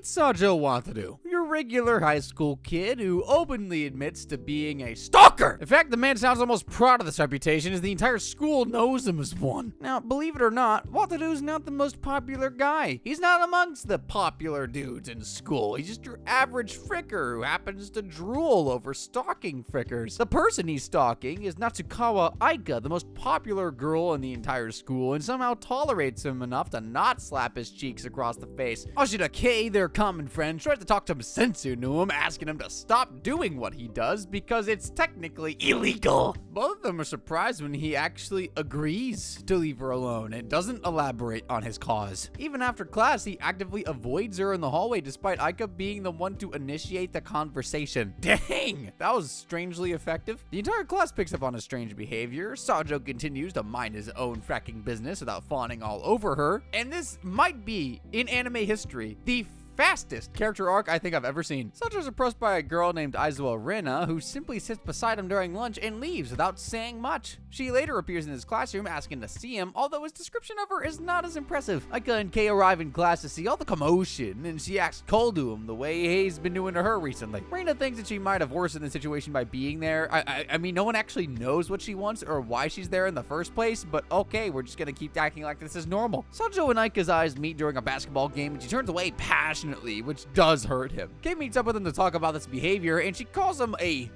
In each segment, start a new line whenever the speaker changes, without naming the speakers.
Sajo Wataru, your regular high school kid who openly admits to being a stalker. In fact, the man sounds almost proud of this reputation as the entire school knows him as one. Now, believe it or not, Wataru's not the most popular guy. He's not amongst the popular dudes in school. He's just your average fricker who happens to drool over stalking frickers. The person he's stalking is Natsukawa Aika, the most popular girl in the entire school, and somehow tolerates him enough to not slap his cheeks across the face. Ashida K, their common friend, tries to talk some sense into him, asking him to stop doing what he does because it's technically illegal. Both of them are surprised when he actually agrees to leave her alone and doesn't elaborate on his cause. Even after class, he actively avoids her in the hallway despite Aika being the one to initiate the conversation. Dang! That was strangely effective. The entire class picks up on his strange behavior. Sajo continues to mind his own fracking business without fawning all over her. And this might be, in anime history, the fastest character arc I think I've ever seen. Sajo's approached by a girl named Aizawa Rena, who simply sits beside him during lunch and leaves without saying much. She later appears in his classroom asking to see him, although his description of her is not as impressive. Aika and Kei arrive in class to see all the commotion, and she acts cold to him the way he's been doing to her recently. Rena thinks that she might have worsened the situation by being there. I mean, no one actually knows what she wants or why she's there in the first place, but okay, we're just gonna keep acting like this is normal. Sajo and Aika's eyes meet during a basketball game, and she turns away passionately, which does hurt him. Kei meets up with him to talk about this behavior, and she calls him a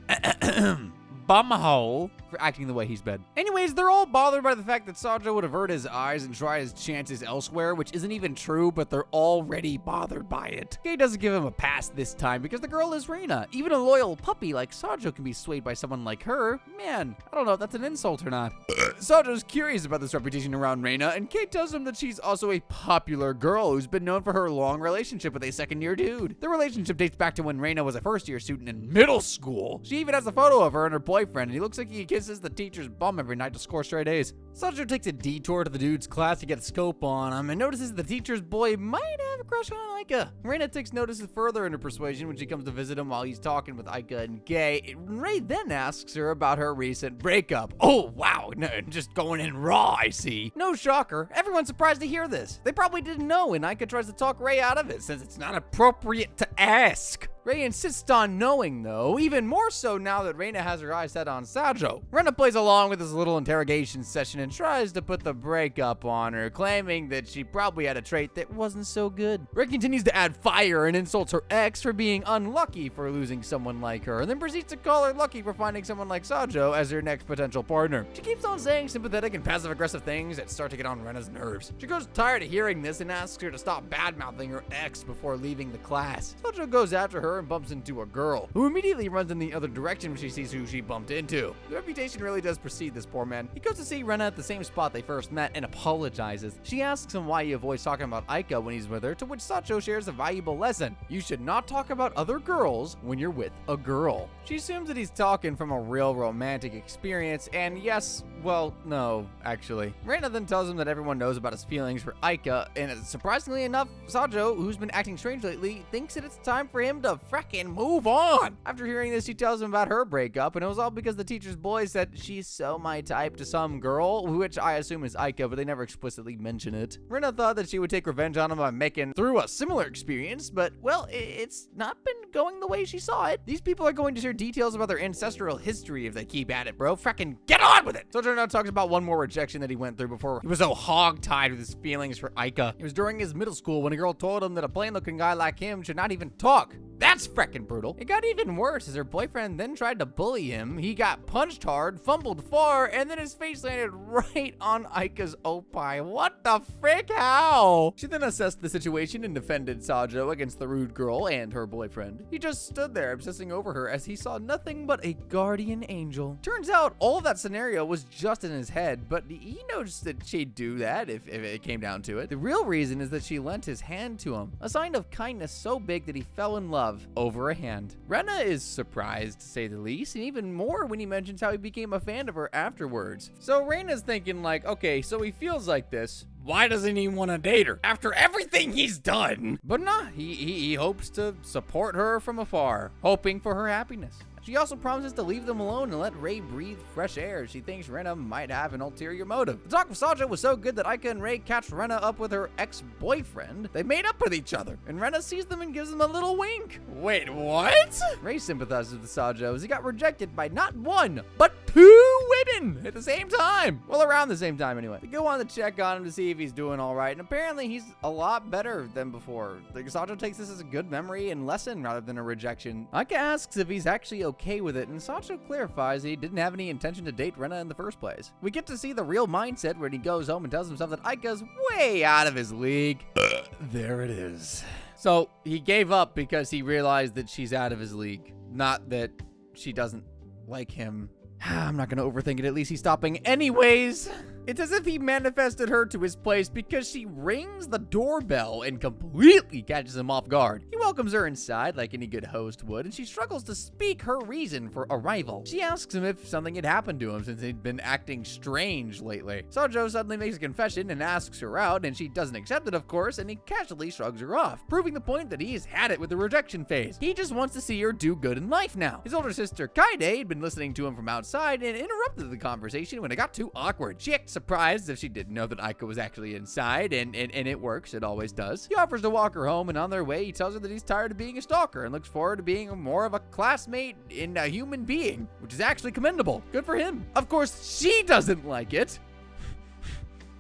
bumhole for acting the way he's been. Anyways, they're all bothered by the fact that Sajo would avert his eyes and try his chances elsewhere, which isn't even true, but they're already bothered by it. Kei doesn't give him a pass this time because the girl is Reina. Even a loyal puppy like Sajo can be swayed by someone like her. Man, I don't know if that's an insult or not. Sajo's curious about this reputation around Reina, and Kei tells him that she's also a popular girl who's been known for her long relationship with a second-year dude. The relationship dates back to when Reina was a first-year student in middle school. She even has a photo of her and her boyfriend, and he looks like he kisses the teacher's bum every night to score straight A's. Sajo takes a detour to the dude's class to get a scope on him and notices the teacher's boy might have a crush on Aika. Reina takes notice further in her persuasion when she comes to visit him while he's talking with Aika and Kei. Ray then asks her about her recent breakup. Oh wow, no, just going in raw, I see. No shocker, everyone's surprised to hear this. They probably didn't know, and Aika tries to talk Ray out of it since it's not appropriate to ask. Ray insists on knowing, though, even more so now that Reina has her eyes set on Sajo. Reina plays along with this little interrogation session and tries to put the breakup on her, claiming that she probably had a trait that wasn't so good. Ray continues to add fire and insults her ex for being unlucky for losing someone like her, and then proceeds to call her lucky for finding someone like Sajo as her next potential partner. She keeps on saying sympathetic and passive-aggressive things that start to get on Reina's nerves. She grows tired of hearing this and asks her to stop bad-mouthing her ex before leaving the class. Sajo goes after her and bumps into a girl, who immediately runs in the other direction when she sees who she bumped into. The reputation really does precede this poor man. He goes to see Reina at the same spot they first met and apologizes. She asks him why he avoids talking about Aika when he's with her, to which Sajo shares a valuable lesson. You should not talk about other girls when you're with a girl. She assumes that he's talking from a real romantic experience, and yes, well, no, actually. Reina then tells him that everyone knows about his feelings for Aika, and surprisingly enough, Sajo, who's been acting strange lately, thinks that it's time for him to fracking move on. After hearing this, she tells him about her breakup, and it was all because the teacher's boy said she's so my type to some girl, which I assume is Aika, but they never explicitly mention it. Reina thought that she would take revenge on him by making through a similar experience, but well, it's not been going the way she saw it. These people are going to share details about their ancestral history if they keep at it, bro. Fracking get on with it. Sajo now talks about one more rejection that he went through before he was so hog-tied with his feelings for Aika. It was during his middle school when a girl told him that a plain-looking guy like him should not even talk. That's frickin' brutal. It got even worse as her boyfriend then tried to bully him. He got punched hard, fumbled far, and then his face landed right on Aika's opie. What the frick? How? She then assessed the situation and defended Sajo against the rude girl and her boyfriend. He just stood there obsessing over her as he saw nothing but a guardian angel. Turns out all of that scenario was just in his head, but he noticed that she'd do that if it came down to it. The real reason is that she lent his hand to him, a sign of kindness so big that he fell in love over a hand. Reina is surprised, to say the least, and even more when he mentions how he became a fan of her afterwards. So Reina's thinking like, okay, so he feels like this. Why doesn't he want to date her after everything he's done? But nah, he hopes to support her from afar, hoping for her happiness. She also promises to leave them alone and let Rei breathe fresh air. She thinks Rena might have an ulterior motive. The talk with Sajo was so good that Aika and Rei catch Rena up with her ex-boyfriend. They made up with each other, and Rena sees them and gives them a little wink. Wait, what? Rei sympathizes with Sajo as he got rejected by not one, but 2 women at the same time. Well, around the same time anyway. They go on to check on him to see if he's doing all right, and apparently he's a lot better than before. Sajo takes this as a good memory and lesson rather than a rejection. Aika asks if he's actually okay with it, and Sajo clarifies he didn't have any intention to date Rena in the first place. We get to see the real mindset when he goes home and tells himself that Aika's way out of his league. There it is. So he gave up because he realized that she's out of his league, not that she doesn't like him. I'm not gonna overthink it, at least he's stopping anyways. It's as if he manifested her to his place because she rings the doorbell and completely catches him off guard. He welcomes her inside like any good host would, and she struggles to speak her reason for arrival. She asks him if something had happened to him since he'd been acting strange lately. Sajo suddenly makes a confession and asks her out, and she doesn't accept it, of course, and he casually shrugs her off, proving the point that he's had it with the rejection phase. He just wants to see her do good in life now. His older sister, Kaide, had been listening to him from outside and interrupted the conversation when it got too awkward. She acts surprised if she didn't know that Aika was actually inside, and it works. It always does. He offers to walk her home, and on their way, he tells her that he's tired of being a stalker and looks forward to being more of a classmate and a human being, which is actually commendable. Good for him. Of course, she doesn't like it.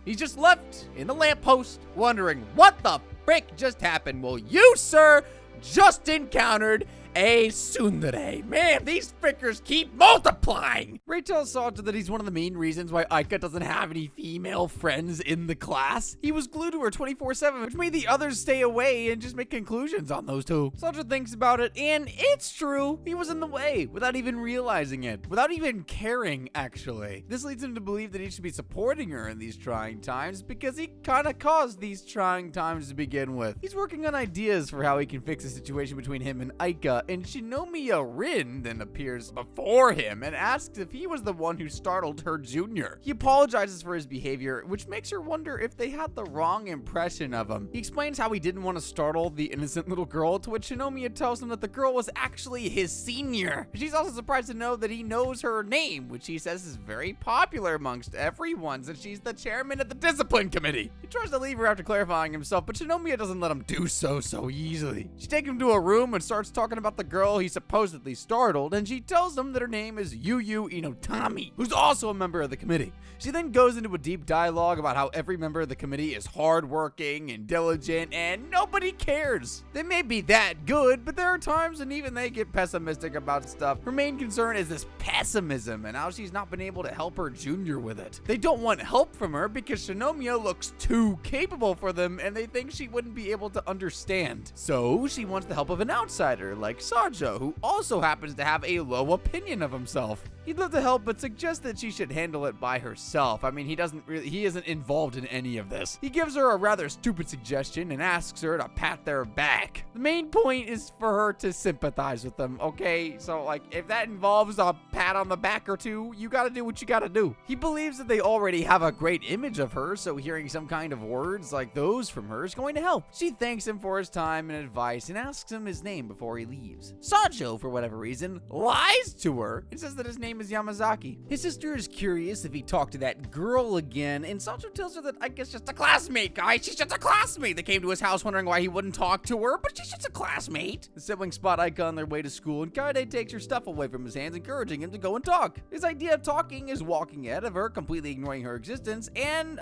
He's just left in the lamppost, wondering what the frick just happened. Well, you, sir, just encountered a tsundere. Man, these frickers keep multiplying. Rei tells Sajo that he's one of the main reasons why Aika doesn't have any female friends in the class. He was glued to her 24/7, which made the others stay away and just make conclusions on those two. Sajo thinks about it, and it's true. He was in the way without even realizing it, without even caring, actually. This leads him to believe that he should be supporting her in these trying times because he kind of caused these trying times to begin with. He's working on ideas for how he can fix the situation between him and Aika, and Shinomiya Rin then appears before him and asks if he was the one who startled her junior. He apologizes for his behavior, which makes her wonder if they had the wrong impression of him. He explains how he didn't want to startle the innocent little girl, to which Shinomiya tells him that the girl was actually his senior. She's also surprised to know that he knows her name, which he says is very popular amongst everyone since she's the chairman of the discipline committee. He tries to leave her after clarifying himself, but Shinomiya doesn't let him do so easily. She takes him to a room and starts talking about the girl he supposedly startled, and she tells him that her name is Yu Inotami, who's also a member of the committee. She then goes into a deep dialogue about how every member of the committee is hardworking and diligent, and nobody cares. They may be that good, but there are times when even they get pessimistic about stuff. Her main concern is this pessimism and how she's not been able to help her junior with it. They don't want help from her because Shinomiya looks too capable for them, and they think she wouldn't be able to understand. So she wants the help of an outsider like Sajo, who also happens to have a low opinion of himself. He'd love to help, but suggests that she should handle it by herself. I mean, he isn't involved in any of this. He gives her a rather stupid suggestion and asks her to pat their back. The main point is for her to sympathize with them, okay? So, like, if that involves a pat on the back or two, you gotta do what you gotta do. He believes that they already have a great image of her, so hearing some kind of words like those from her is going to help. She thanks him for his time and advice and asks him his name before he leaves. Sajo, for whatever reason, lies to her and says that his name is Yamazaki. His sister is curious if he talked to that girl again, and Sajo tells her that I guess just a classmate, guys. She's just a classmate. They came to his house wondering why he wouldn't talk to her, but she's just a classmate. The siblings spot Aika on their way to school, and Kaede takes her stuff away from his hands, encouraging him to go and talk. His idea of talking is walking ahead of her, completely ignoring her existence, and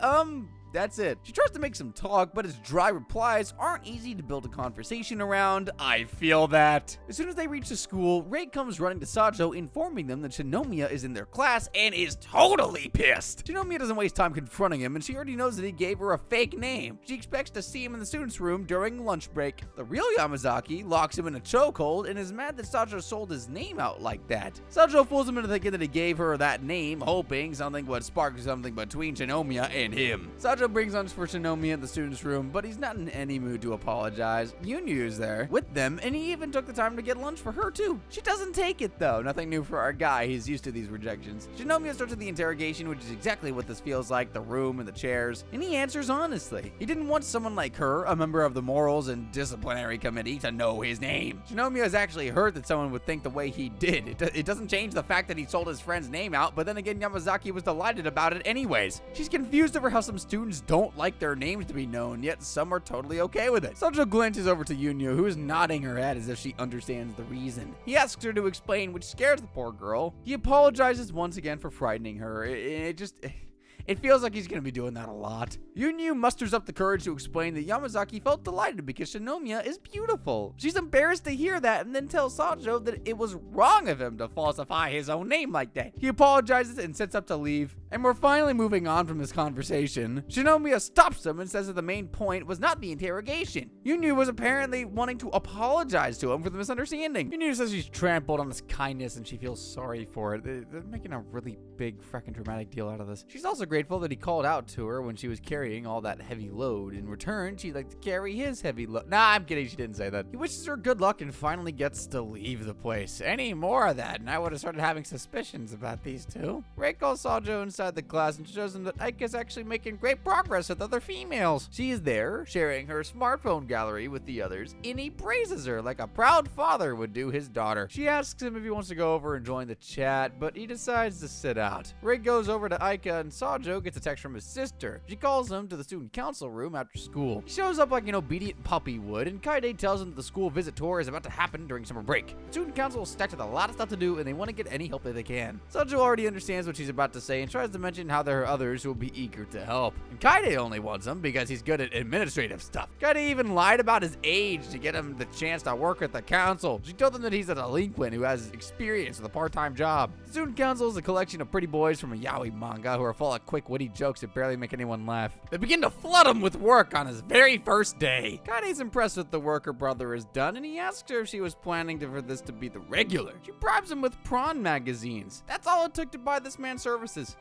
that's it. She tries to make some talk, but his dry replies aren't easy to build a conversation around. I feel that. As soon as they reach the school, Rei comes running to Sajo, informing them that Shinomiya is in their class and is totally pissed. Shinomiya doesn't waste time confronting him, and she already knows that he gave her a fake name. She expects to see him in the students' room during lunch break. The real Yamazaki locks him in a chokehold and is mad that Sajo sold his name out like that. Sajo fools him into thinking that he gave her that name, hoping something would spark something between Shinomiya and him. Sajo Sajo brings lunch for Shinomiya in the student's room, but he's not in any mood to apologize. Yunyu's there with them, and he even took the time to get lunch for her too. She doesn't take it though. Nothing new for our guy. He's used to these rejections. Shinomiya starts with the interrogation, which is exactly what this feels like, the room and the chairs, and he answers honestly. He didn't want someone like her, a member of the Morals and Disciplinary Committee, to know his name. Shinomiya has actually heard that someone would think the way he did. It doesn't change the fact that he sold his friend's name out, but then again, Yamazaki was delighted about it anyways. She's confused over how some students don't like their names to be known, yet some are totally okay with it. Sajo glances over to Yunyu, who is nodding her head as if she understands the reason. He asks her to explain, which scares the poor girl. He apologizes once again for frightening her. It feels like he's going to be doing that a lot. Yunyu musters up the courage to explain that Yamazaki felt delighted because Shinomiya is beautiful. She's embarrassed to hear that and then tells Sajo that it was wrong of him to falsify his own name like that. He apologizes and sets up to leave. And we're finally moving on from this conversation. Shinomiya stops him and says that the main point was not the interrogation. Yunyu was apparently wanting to apologize to him for the misunderstanding. Yunyu says she's trampled on his kindness and she feels sorry for it. They're making a really big freaking dramatic deal out of this. She's also grateful that he called out to her when she was carrying all that heavy load. In return, she'd like to carry his heavy load. Nah, I'm kidding. She didn't say that. He wishes her good luck and finally gets to leave the place. Any more of that, and I would have started having suspicions about these two. Rei calls Sajo inside the class and shows him that Ike is actually making great progress with other females. She is there, sharing her smartphone gallery with the others, and he praises her like a proud father would do his daughter. She asks him if he wants to go over and join the chat, but he decides to sit out. Rei goes over to Ike, and Sajo gets a text from his sister. She calls him to the student council room after school. He shows up like an obedient puppy would, and Kaide tells him that the school visit tour is about to happen during summer break. The student council is stacked with a lot of stuff to do, and they want to get any help that they can. Sajo already understands what she's about to say and tries to mention how there are others who will be eager to help. And Kaide only wants him because he's good at administrative stuff. Kaide even lied about his age to get him the chance to work at the council. She told him that he's a delinquent who has experience with a part-time job. The student council is a collection of pretty boys from a yaoi manga who are full of quick, witty jokes that barely make anyone laugh. They begin to flood him with work on his very first day. Kaide's impressed with the work her brother has done, and he asks her if she was planning for this to be the regular. She bribes him with prawn magazines. That's all it took to buy this man's services.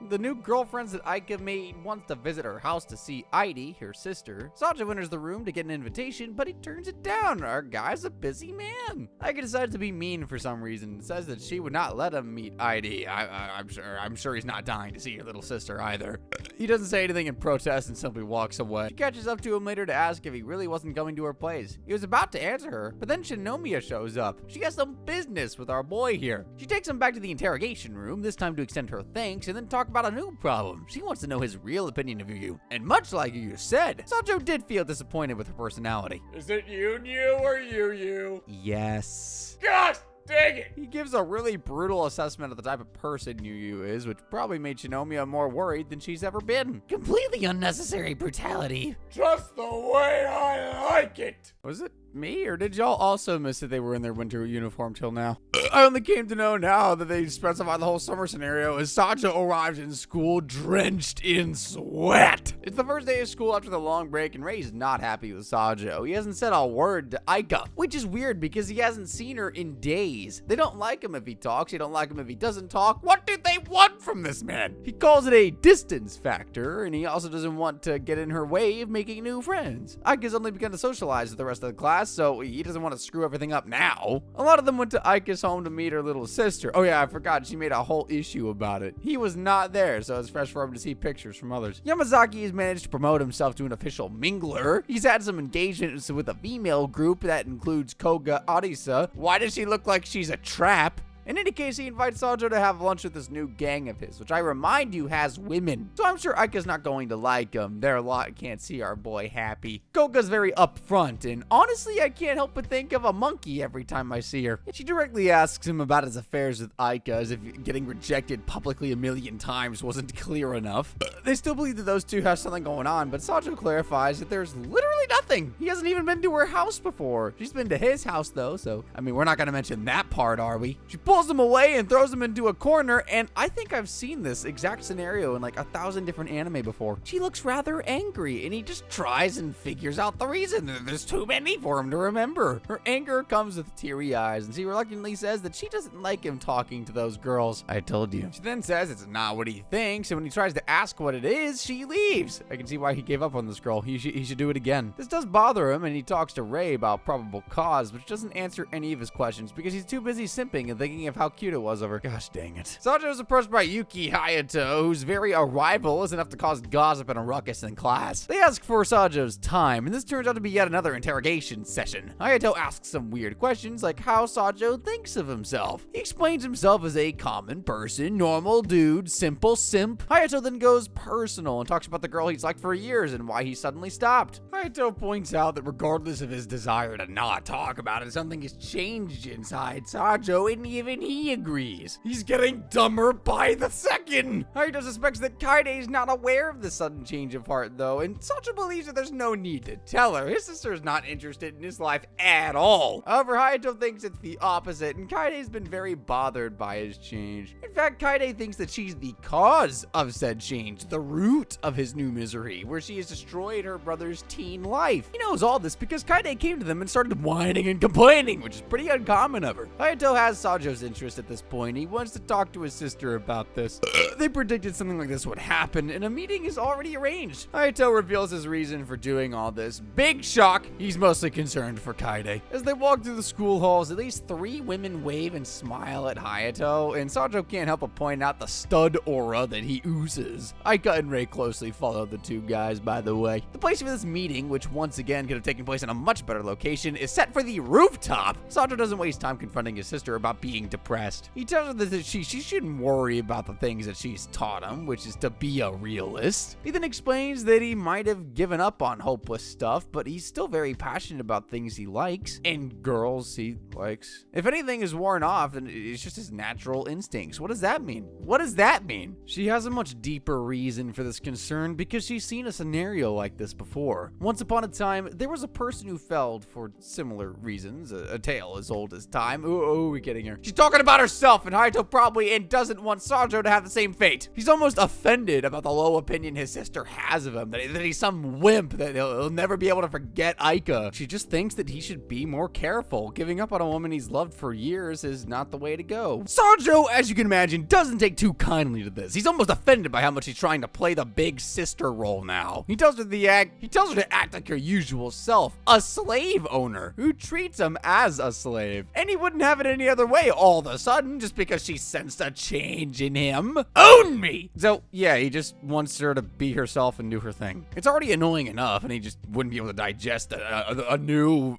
The new girlfriends that Aika made wants to visit her house to see Aidi, her sister. Sajo enters the room to get an invitation, but he turns it down. Our guy's a busy man. Aika decides to be mean for some reason and says that she would not let him meet Aidi. I'm sure he's not dying to see your little sister either. He doesn't say anything in protest and simply walks away. She catches up to him later to ask if he really wasn't going to her place. He was about to answer her, but then Shinomiya shows up. She has some business with our boy here. She takes him back to the interrogation room, this time to extend her thanks and then talk about a new problem. She wants to know his real opinion of Yu. And much like you said, Sajo did feel disappointed with her personality.
Is it Yu or Yu?
Yes.
Gosh dang it!
He gives a really brutal assessment of the type of person Yu is, which probably made Shinomiya more worried than she's ever been. Completely unnecessary brutality.
Just the way I like it!
Was it me, or did y'all also miss that they were in their winter uniform till now? I only came to know now that they specify the whole summer scenario as Sajo arrives in school drenched in sweat. It's the first day of school after the long break, and Rei's not happy with Sajo. He hasn't said a word to Aika, which is weird because he hasn't seen her in days. They don't like him if he talks, they don't like him if he doesn't talk. What do they want from this man? He calls it a distance factor, and he also doesn't want to get in her way of making new friends. Aika's only begun to socialize with the rest of the class, so he doesn't want to screw everything up now. A lot of them went to Aika's home to meet her little sister. Oh yeah, I forgot, she made a whole issue about it. He was not there, so it's fresh for him to see pictures from others. Yamazaki has managed to promote himself to an official mingler. He's had some engagements with a female group that includes Koga Arisa. Why does she look like she's a trap? In any case, he invites Sajo to have lunch with this new gang of his, which I remind you has women. So I'm sure Aika's not going to like him. They're a lot can't see our boy happy. Koga's very upfront, and honestly, I can't help but think of a monkey every time I see her. She directly asks him about his affairs with Aika, as if getting rejected publicly a million times wasn't clear enough. They still believe that those two have something going on, but Sajo clarifies that there's literally nothing. He hasn't even been to her house before. She's been to his house, though, so, I mean, we're not going to mention that part, are we? She pulls pulls him away and throws him into a corner, and I think I've seen this exact scenario in like 1,000 different anime before. She looks rather angry, and he just tries and figures out the reason. There's too many for him to remember. Her anger comes with teary eyes, and she reluctantly says that she doesn't like him talking to those girls. I told you. She then says it's not what he thinks, and when he tries to ask what it is, she leaves. I can see why he gave up on this girl. He should do it again. This does bother him, and he talks to Ray about probable cause, which doesn't answer any of his questions because he's too busy simping and thinking of how cute it was of her. Gosh dang it. Sajo is approached by Yuki Hayato, whose very arrival is enough to cause gossip and a ruckus in class. They ask for Sajo's time, and this turns out to be yet another interrogation session. Hayato asks some weird questions like how Sajo thinks of himself. He explains himself as a common person, normal dude, simple simp. Hayato then goes personal and talks about the girl he's liked for years and why he suddenly stopped. Hayato points out that regardless of his desire to not talk about it, something has changed inside Sajo, and even he agrees. He's getting dumber by the second. Hayato suspects that Kaede is not aware of the sudden change of heart, though, and Sajo believes that there's no need to tell her. His sister is not interested in his life at all. However, Hayato thinks it's the opposite, and Kaide's been very bothered by his change. In fact, Kaede thinks that she's the cause of said change, the root of his new misery, where she has destroyed her brother's teen life. He knows all this because Kaede came to them and started whining and complaining, which is pretty uncommon of her. Hayato has Sajo's interest at this point. He wants to talk to his sister about this. They predicted something like this would happen, and a meeting is already arranged. Hayato reveals his reason for doing all this. Big shock, he's mostly concerned for Kaede. As they walk through the school halls, at least 3 women wave and smile at Hayato, and Sajo can't help but point out the stud aura that he oozes. Aika and Ray closely follow the two guys, by the way. The place for this meeting, which once again could have taken place in a much better location, is set for the rooftop. Sajo doesn't waste time confronting his sister about being depressed. He tells her that she shouldn't worry about the things that she's taught him, which is to be a realist. He then explains that he might have given up on hopeless stuff, but he's still very passionate about things he likes and girls he likes. If anything is worn off, then it's just his natural instincts. What does that mean? What does that mean? She has a much deeper reason for this concern because she's seen a scenario like this before. Once upon a time, there was a person who fell for similar reasons, a tale as old as time. Who are we kidding here? She's talking about herself, and Hayato probably doesn't want Sajo to have the same fate. He's almost offended about the low opinion his sister has of him, that he's some wimp, that he'll never be able to forget Aika. She just thinks that he should be more careful. Giving up on a woman he's loved for years is not the way to go. Sajo, as you can imagine, doesn't take too kindly to this. He's almost offended by how much she's trying to play the big sister role now. He tells her to act like her usual self, a slave owner who treats him as a slave. And he wouldn't have it any other way all of a sudden just because she sensed a change in him. Own me! So yeah, he just wants her to be herself and do her thing. It's already annoying enough, and he just wouldn't be able to digest a new,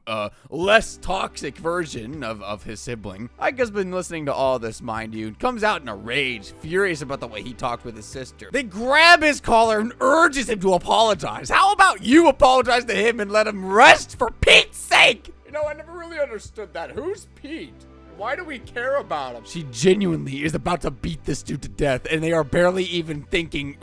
less toxic version of his sibling. Aika's been listening to all this, mind you, comes out in a rage, furious about the way he talked with his sister. They grab his collar and urges him to apologize. How about you apologize to him and let him rest for Pete's sake?
You know, I never really understood that. Who's Pete? Why do we care about him?
She genuinely is about to beat this dude to death, and they are barely even thinking,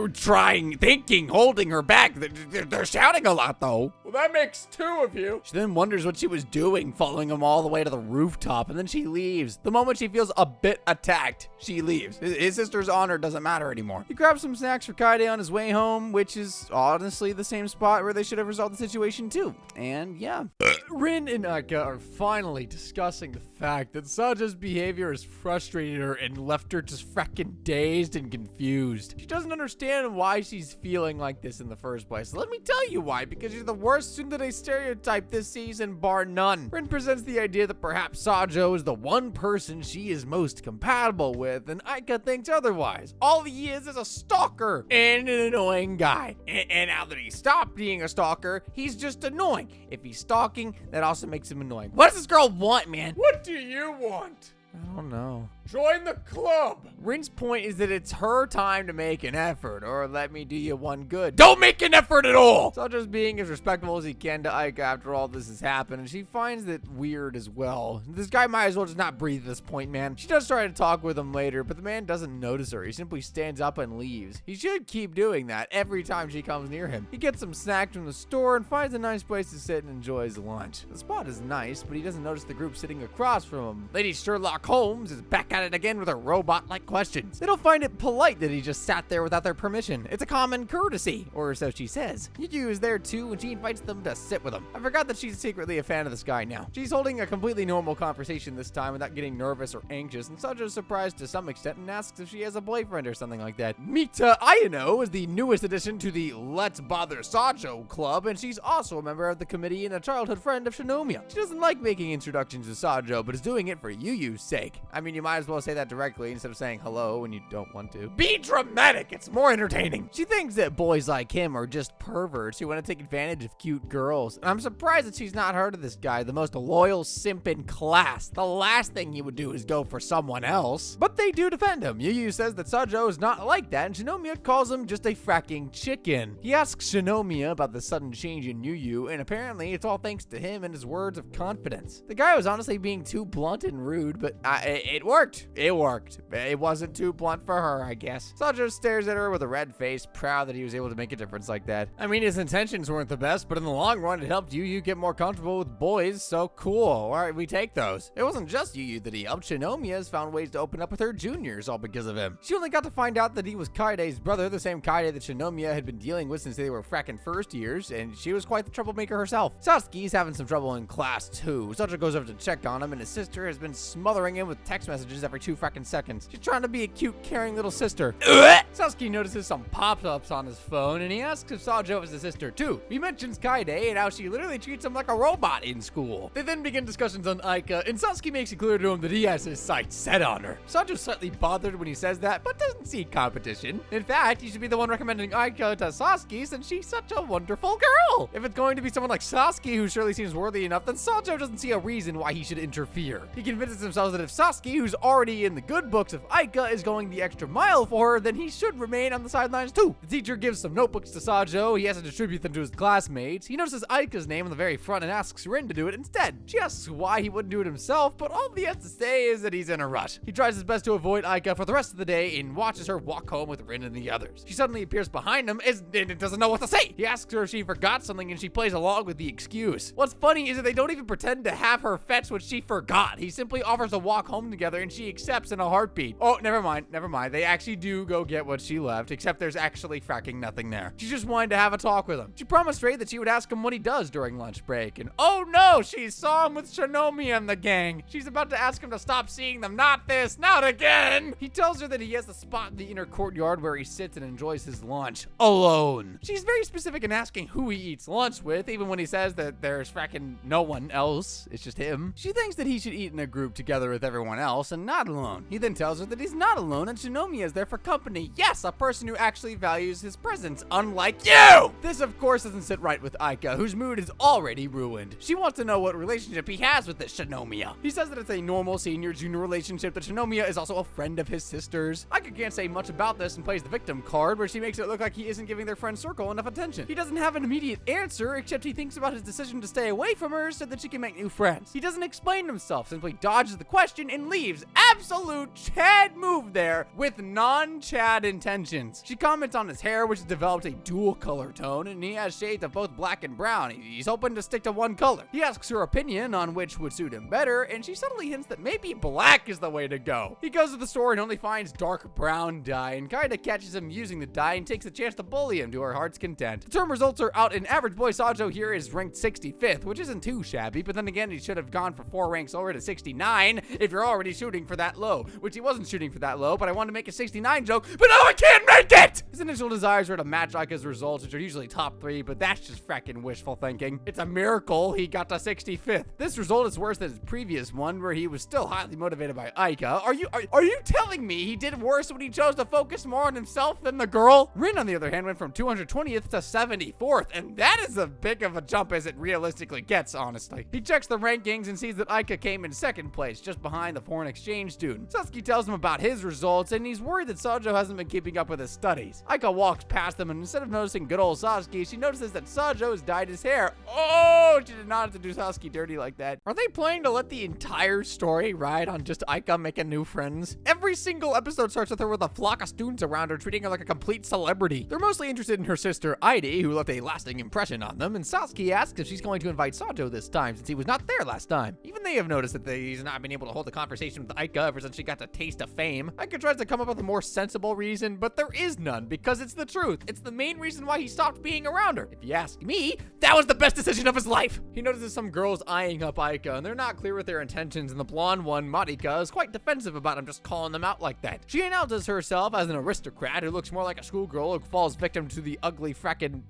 holding her back. They're shouting a lot, though.
Well, that makes 2 of you.
She then wonders what she was doing, following him all the way to the rooftop, and then she leaves. The moment she feels a bit attacked, she leaves. His sister's honor doesn't matter anymore. He grabs some snacks for Kaede on his way home, which is honestly the same spot where they should have resolved the situation, too. And yeah. Rin and Aika are finally discussing the fact that Sajo's behavior has frustrated her and left her just frackin' dazed and confused. She doesn't understand why she's feeling like this in the first place. Let me tell you why, because you're the worst tsundere stereotype this season, bar none. Rin presents the idea that perhaps Sajo is the one person she is most compatible with, and Aika thinks otherwise. All he is a stalker and an annoying guy. And now that he stopped being a stalker, he's just annoying. If he's stalking, that also makes him annoying. What does this girl want, man?
What do you want?
I don't know.
Join the club.
Rin's point is that it's her time to make an effort, or let me do you one good. Don't make an effort at all! Sajo's being as respectful as he can to Aika after all this has happened, and she finds it weird as well. This guy might as well just not breathe at this point, man. She does try to talk with him later, but the man doesn't notice her. He simply stands up and leaves. He should keep doing that every time she comes near him. He gets some snacks from the store and finds a nice place to sit and enjoys lunch. The spot is nice, but he doesn't notice the group sitting across from him. Lady Sherlock Sherlock Holmes is back at it again with her robot-like questions. They don't find it polite that he just sat there without their permission. It's a common courtesy, or so she says. Yuyu is there too, and she invites them to sit with him. I forgot that she's secretly a fan of this guy now. She's holding a completely normal conversation this time without getting nervous or anxious, and Sajo's surprised to some extent and asks if she has a boyfriend or something like that. Mita Ayano is the newest addition to the Let's Bother Sajo club, and she's also a member of the committee and a childhood friend of Shinomiya. She doesn't like making introductions to Sajo, but is doing it for Yuyu's sake. I mean, you might as well say that directly instead of saying hello when you don't want to. Be dramatic! It's more entertaining! She thinks that boys like him are just perverts who want to take advantage of cute girls. And I'm surprised that she's not heard of this guy, the most loyal simp in class. The last thing he would do is go for someone else. But they do defend him. Yuyu says that Sajo is not like that, and Shinomiya calls him just a fracking chicken. He asks Shinomiya about the sudden change in Yuyu, and apparently it's all thanks to him and his words of confidence. The guy was honestly being too blunt and rude, but it worked. It worked. It wasn't too blunt for her, I guess. Sajo stares at her with a red face, proud that he was able to make a difference like that. I mean, his intentions weren't the best, but in the long run, it helped Yuyu get more comfortable with boys, so cool. All right, we take those. It wasn't just Yuyu that he helped. Shinomiya has found ways to open up with her juniors, all because of him. She only got to find out that he was Kaide's brother, the same Kaide that Shinomiya had been dealing with since they were fracking first years, and she was quite the troublemaker herself. Satsuki's having some trouble in class too. Sajo goes over to check on him, and his sister has been smothering him with text messages every 2 fracking seconds. She's trying to be a cute, caring little sister. Satsuki notices some pop-ups on his phone, and he asks if Sajo is his sister too. He mentions Kaide and how she literally treats him like a robot in school. They then begin discussions on Aika, and Satsuki makes it clear to him that he has his sights set on her. Sajo's slightly bothered when he says that, but doesn't see competition. In fact, he should be the one recommending Aika to Satsuki since she's such a wonderful girl. If it's going to be someone like Satsuki who surely seems worthy enough, then Sajo doesn't see a reason why he should interfere. He convinces himself that if Satsuki, who's already in the good books of Aika, is going the extra mile for her, then he should remain on the sidelines too. The teacher gives some notebooks to Sajo. He has to distribute them to his classmates. He notices Aika's name on the very front and asks Rin to do it instead. She asks why he wouldn't do it himself, but all he has to say is that he's in a rush. He tries his best to avoid Aika for the rest of the day and watches her walk home with Rin and the others. She suddenly appears behind him and doesn't know what to say. He asks her if she forgot something and she plays along with the excuse. What's funny is that they don't even pretend to have her fetch what she forgot. He simply offers to walk home together and she accepts in a heartbeat. Oh, never mind. They actually do go get what she left, except there's actually fracking nothing there. She just wanted to have a talk with him. She promised Ray that she would ask him what he does during lunch break, and oh no, she saw him with Shinomiya and the gang. She's about to ask him to stop seeing them. Not this, not again. He tells her that he has a spot in the inner courtyard where he sits and enjoys his lunch alone. She's very specific in asking who he eats lunch with, even when he says that there's fracking no one else. It's just him. She thinks that he should eat in a group together with everyone else and not alone. He then tells her that he's not alone and Shinomiya is there for company. Yes, a person who actually values his presence, unlike you! This, of course, doesn't sit right with Aika, whose mood is already ruined. She wants to know what relationship he has with this Shinomiya. He says that it's a normal senior-junior relationship, that Shinomiya is also a friend of his sister's. Aika can't say much about this and plays the victim card, where she makes it look like he isn't giving their friend circle enough attention. He doesn't have an immediate answer, except he thinks about his decision to stay away from her so that she can make new friends. He doesn't explain himself, simply dodges the question and leaves. Absolute Chad move there with non-Chad intentions. She comments on his hair, which has developed a dual color tone, and he has shades of both black and brown. He's hoping to stick to one color. He asks her opinion on which would suit him better, and she subtly hints that maybe black is the way to go. He goes to the store and only finds dark brown dye, and Kaida catches him using the dye and takes a chance to bully him to her heart's content. The term results are out, and average boy Sajo here is ranked 65th, which isn't too shabby, but then again, he should have gone for 4 ranks lower to 69 if you're already shooting for that low, which he wasn't shooting for that low, but I wanted to make a 69 joke, but now I can't make it! His initial desires were to match Aika's results, which are usually top 3, but that's just fracking wishful thinking. It's a miracle he got to 65th. This result is worse than his previous one, where he was still highly motivated by Aika. Are you telling me he did worse when he chose to focus more on himself than the girl? Rin, on the other hand, went from 220th to 74th, and that is as big of a jump as it realistically gets, honestly. He checks the rankings and sees that Aika came in 2nd place, just behind the foreign exchange student. Satsuki tells him about his results, and he's worried that Sajo hasn't been keeping up with his studies. Aika walks past them, and instead of noticing good old Satsuki, she notices that Sajo has dyed his hair. Oh, she did not have to do Satsuki dirty like that. Are they planning to let the entire story ride on just Aika making new friends? Every single episode starts with her with a flock of students around her, treating her like a complete celebrity. They're mostly interested in her sister, Aide, who left a lasting impression on them, and Satsuki asks if she's going to invite Sajo this time, since he was not there last time. Even they have noticed that he's not been able to hold a conversation with Aika ever since she got the taste of fame. Aika tries to come up with a more sensible reason, but there is none because it's the truth. It's the main reason why he stopped being around her. If you ask me, that was the best decision of his life. He notices some girls eyeing up Aika, and they're not clear with their intentions, and the blonde one, Marika, is quite defensive about him just calling them out like that. She announces herself as an aristocrat who looks more like a schoolgirl who falls victim to the ugly frackin',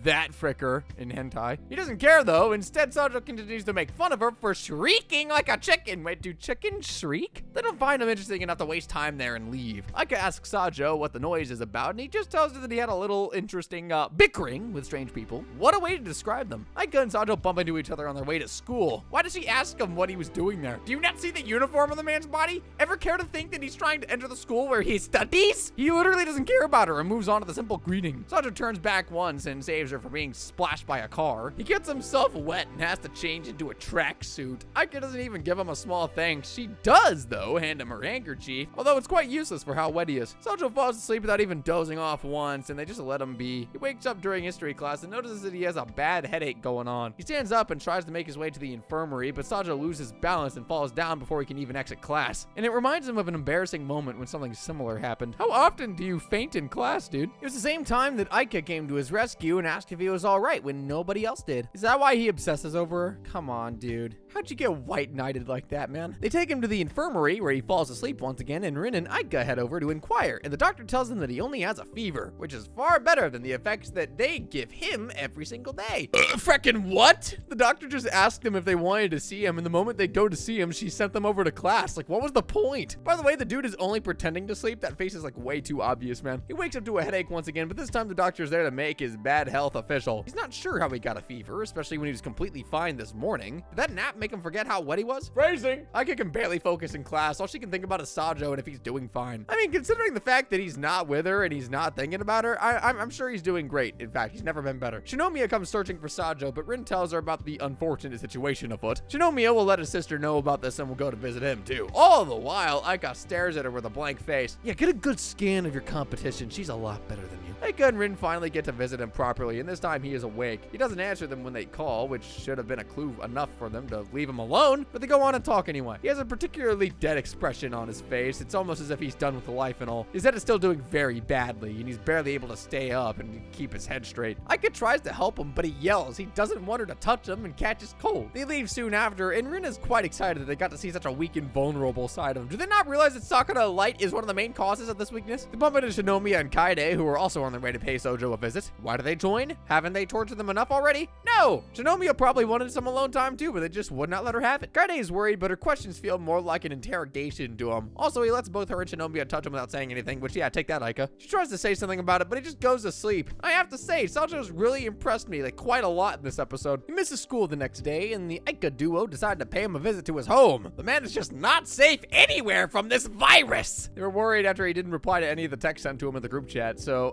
that fricker in hentai. He doesn't care though. Instead, Sajo continues to make fun of her for shrieking like a chicken. Wait, do chickens shriek? They don't find him interesting enough to waste time there and leave. Aika asks Sajo what the noise is about, and he just tells her that he had a little interesting bickering with strange people. What a way to describe them. Aika and Sajo bump into each other on their way to school. Why does she ask him what he was doing there? Do you not see the uniform on the man's body? Ever care to think that he's trying to enter the school where he studies? He literally doesn't care about her and moves on to the simple greeting. Sajo turns back once and saves her from being splashed by a car. He gets himself wet and has to change into a tracksuit. Aika doesn't even give him a small thanks. She does, though, hand him her handkerchief, although it's quite useless for how wet he is. Sajo falls asleep without even dozing off once, and they just let him be. He wakes up during history class and notices that he has a bad headache going on. He stands up and tries to make his way to the infirmary, but Sajo loses balance and falls down before he can even exit class. And it reminds him of an embarrassing moment when something similar happened. How often do you faint in class, dude? It was the same time that Aika came to his rescue and asked if he was alright when nobody else did. Is that why he obsesses over her? Come on, dude. How'd you get white-knighted like that, man? They take him to the infirmary where he falls asleep once again, and Rin and Aika head over to inquire, and the doctor tells him that he only has a fever, which is far better than the effects that they give him every single day. Frickin' what? The doctor just asked him if they wanted to see him, and the moment they go to see him, she sent them over to class. Like, what was the point? By the way, the dude is only pretending to sleep. That face is like way too obvious, man. He wakes up to a headache once again, but this time the doctor's there to make his bad health official. He's not sure how he got a fever, especially when he was completely fine this morning. Did that nap make him forget how wet he was?
Phrasing.
Aika can barely focus in class. All she can think about is Sajo and if he's doing fine. I mean, considering the fact that he's not with her and he's not thinking about her, I'm sure he's doing great. In fact, he's never been better. Shinomiya comes searching for Sajo, but Rin tells her about the unfortunate situation afoot. Shinomiya will let his sister know about this and will go to visit him too. All the while, Aika stares at her with a blank face. Yeah, get a good scan of your competition. She's a lot better than you. Aika and Rin finally get to visit him properly, and this time he is awake. He doesn't answer them when they call, which should have been a clue enough for them to leave him alone, but they go on and talk anyway. He has a particularly dead expression on his face. It's almost as if he's done with life and all. His head is still doing very badly, and he's barely able to stay up and keep his head straight. Aika tries to help him, but he yells. He doesn't want her to touch him and catches cold. They leave soon after, and Rin is quite excited that they got to see such a weak and vulnerable side of him. Do they not realize that Sakura Light is one of the main causes of this weakness? They bump into Shinomiya and Kaede, who are also on their way to pay Sojo a visit. Why do they join? Haven't they tortured them enough already? No! Shinomiya probably wanted some alone time too, but they just would not let her have it. Kaede is worried, but her questions feel more like an interrogation to him. Also, he lets both her and Shinomiya touch him without saying anything, which, yeah, take that, Aika. She tries to say something about it, but he just goes to sleep. I have to say, Sajo's really impressed me, like, quite a lot in this episode. He misses school the next day, and the Aika duo decide to pay him a visit to his home. The man is just not safe anywhere from this virus! They were worried after he didn't reply to any of the texts sent to him in the group chat, so,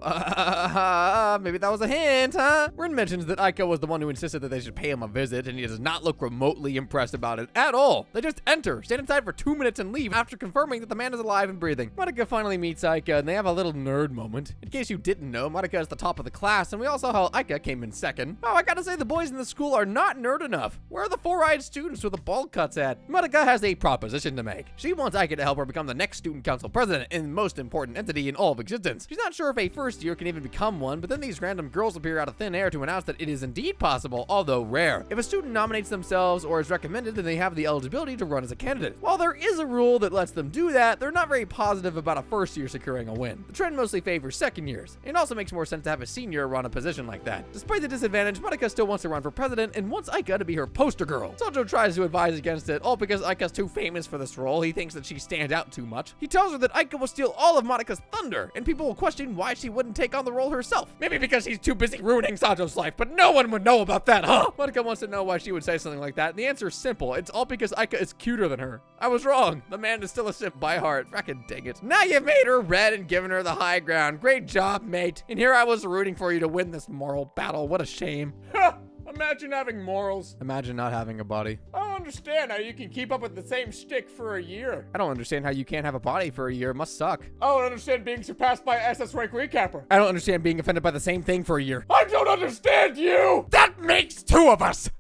maybe that was a hint, huh? Rin mentions that Aika was the one who insisted that they should pay him a visit, and he does not look remotely impressed about it at all. They just enter, stand inside for 2 minutes, and leave after confirming that the man is alive and breathing. Marika finally meets Aika, and they have a little nerd moment. In case you didn't know, Marika is the top of the class, and we all saw how Aika came in second. Oh, I gotta say, the boys in the school are not nerd enough. Where are the four-eyed students with the bald cuts at? Marika has a proposition to make. She wants Aika to help her become the next student council president and most important entity in all of existence. She's not sure if a first year can even become one, but then these random girls appear out of thin air to announce that it is indeed possible, although rare. If a student nominates themselves or is recommended, then they have the eligibility to run as a candidate. While there is a rule that lets them do that, they're not very positive about a first year securing a win. The trend mostly favors second years. It also makes more sense to have a senior run a position like that. Despite the disadvantage, Marika still wants to run for president and wants Aika to be her poster girl. Sojo tries to advise against it, all because Aika's too famous for this role. He thinks that she stands out too much. He tells her that Aika will steal all of Marika's thunder, and people will question why she wouldn't take on the role herself. Maybe because he's too busy ruining Sajo's life, but no one would know about that, huh? Marika wants to know why she would say something like that, and the answer is simple. It's all because Aika is cuter than her. I was wrong. The man is still a simp by heart. Frackin' dang it. Now you've made her red and given her the high ground. Great job, mate. And here I was rooting for you to win this moral battle. What a shame.
Imagine having morals.
Imagine not having a body.
I don't understand how you can keep up with the same shtick for a year.
I don't understand how you can't have a body for a year. It must suck.
I don't understand being surpassed by SS rank recapper.
I don't understand being offended by the same thing for a year.
I don't understand you!
That makes two of us!